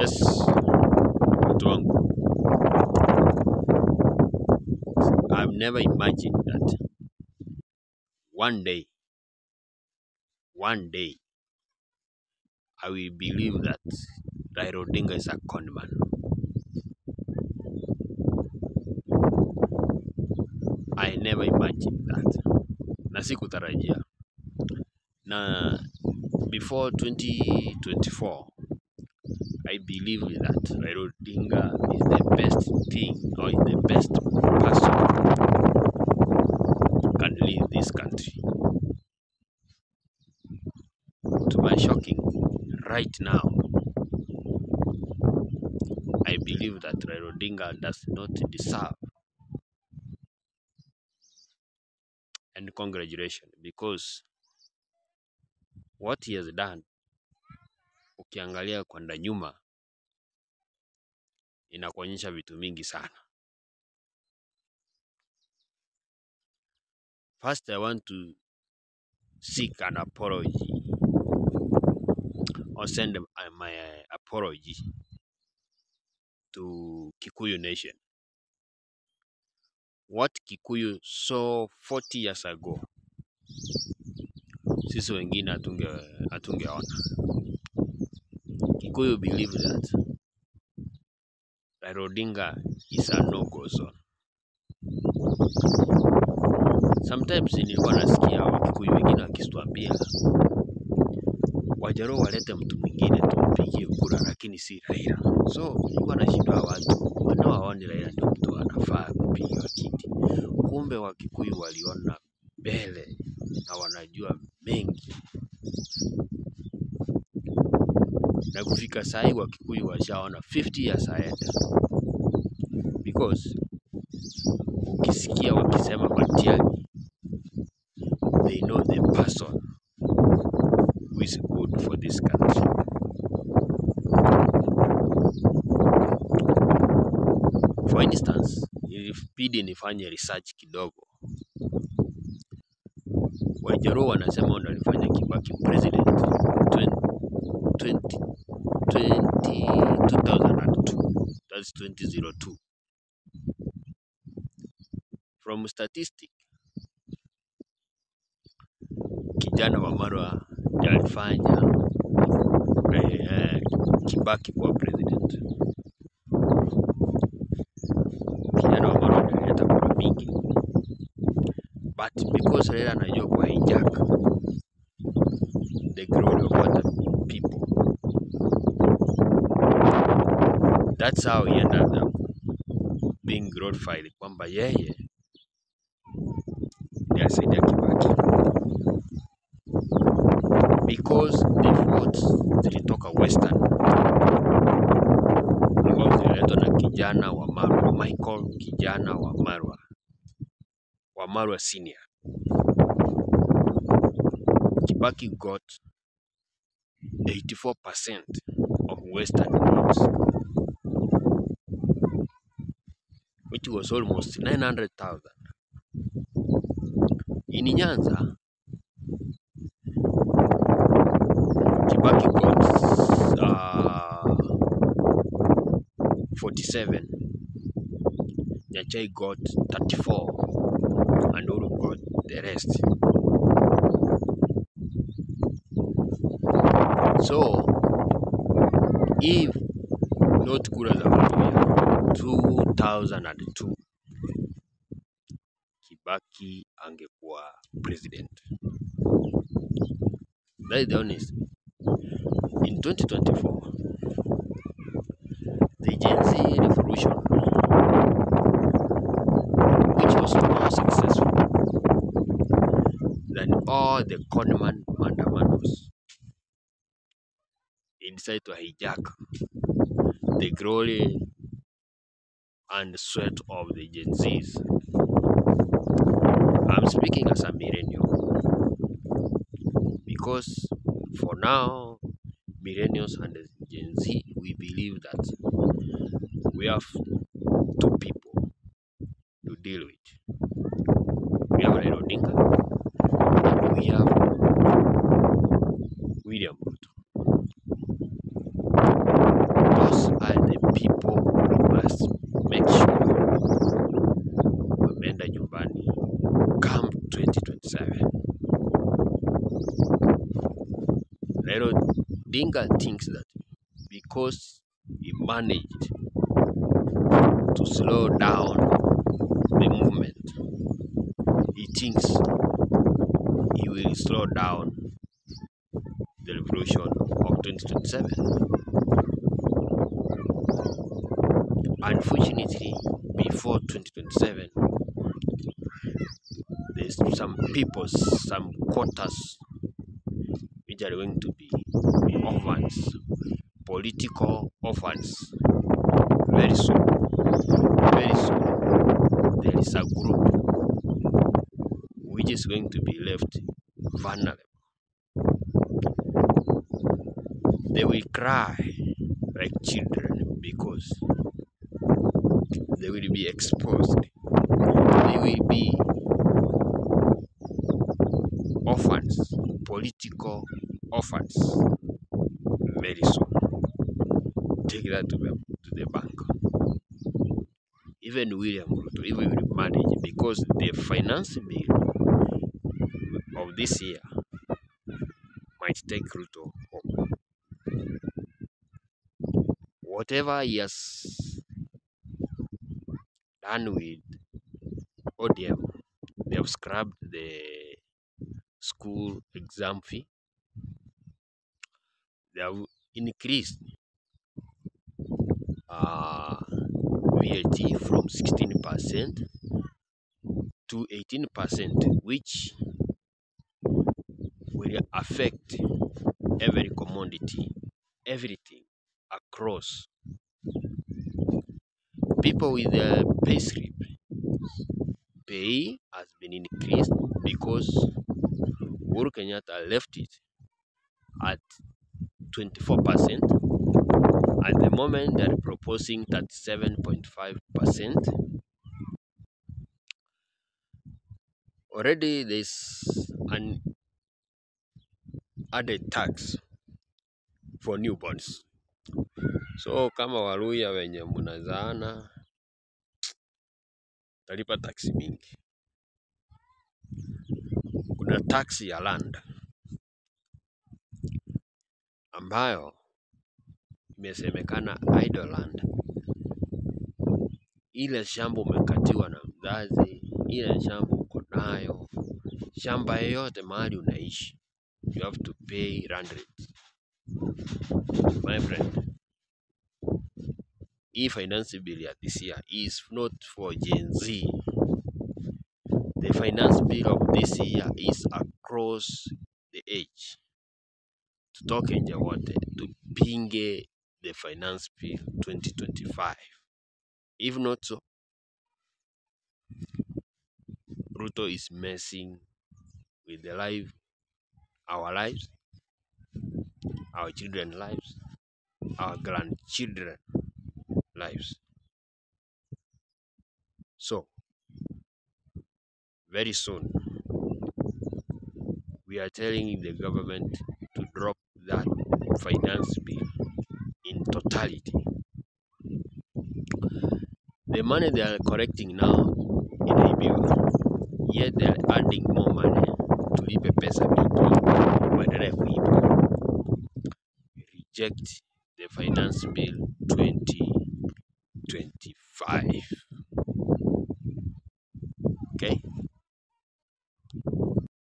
Yes, watu wangu, I've never imagined that one day I will believe that Raila Odinga is a con man. I never imagined that. Na sikutarajia. Na before 2024, I believe that Raila Odinga is the best thing or is the best person who can lead this country. To my shocking, right now, I believe that Raila Odinga does not deserve. And congratulations, because what he has done, ukiangalia kwenda nyuma, inakuonyesha vitu mingi sana. First, I want to seek an apology or send my apology to Kikuyu Nation. What Kikuyu saw 40 years ago, sisi wengine hatungeona. Kikuyu believe that Raila Odinga is a no-go zone. Sometimes nilikuwa nasikia Wakikuyu wengine wakituambia Wajaluo walete mtu mwingine tumpigie kura, lakini si Raila. So nilikuwa nashindwa watu wanaowaona Raila ndio mtu anafaa kupigiwa kiti. Kumbe Wakikuyu waliona mbele na wanajua mengi. Na kufika saa hii Wakikuyu washaona 50 years ahead. Because ukisikia wakisema Matiang'i, they know the person who is good for this country. For instance, ilibidi nifanye research kidogo. Wajaluo wanasema wanalifanya Kibaki president 2002. That's 2002. From statistic, kijana wa Marwa alifanya Kibaki kuwa president. Kijana wa Marwa alileta kura mingi, but because Raila anajua kwa hijack the glory of other people, that's how he ended up being glorified, kwamba yeye ndiye alisaidia Kibaki. Because the votes zilitoka Western ambao zililetwa na kijana wa Marwa, Michael kijana wa Marwa senior. Kibaki got 84% of Western votes, which was almost 900,000. In Nyanza, Kibaki got 47, Nyachai got 34, and Uhuru got the rest. So, if not kura za 2002, Kibaki angekuwa president. That is the honest. In 2024, the Gen Z revolution, which was more successful than all the conman mandamanos, he decided to hijack the glory and sweat of the Gen Zs. I'm speaking as a millennial, because for now, millennials and the Gen Z, we believe that we have two people to deal with. We have Raila Odinga and we have William Ruto. Those Odinga thinks that because he managed to slow down the movement, he thinks he will slow down the revolution of 2027. Unfortunately, before 2027, there's some people, some quarters, which are going to be orphans, political orphans. Very soon, there is a group which is going to be left vulnerable. They will cry like children because they will be exposed. They will be orphans, political orphans, very soon. Take that to the bank. Even William Ruto, even will manage, because the finance bill of this year might take Ruto home. Whatever he has done with ODM, they have scrubbed the school exam fee. They have increased VAT from 16% to 18%, which will affect every commodity, everything across. People with the pay slip pay has been increased because Uhuru Kenyatta left it at 24%. At the moment, they are proposing 37.5%. Already, there's an added tax for newborns. So kama Waluya wenye mnazaana talipa taksi mingi. Kuna taksi ya land ambayo imesemekana idle land. Ile shamba umekatiwa na mzazi, ile shamba uko nayo, shamba yoyote mahali unaishi, you have to pay land rate. My friend, hii finance bill ya this year is not for Gen Z. The finance bill of this year is across the age. Tutoke nje wote, tupinge the finance bill 2025. If not so, Ruto is messing with the life, our lives, our children's lives, our grandchildren lives. So, very soon, we are telling the government to drop that finance bill in totality. The money they are collecting now in Ibiwa, yet they are adding more money to lipe pesa mingi badala ya kuiba. We reject the finance bill 2025. Okay?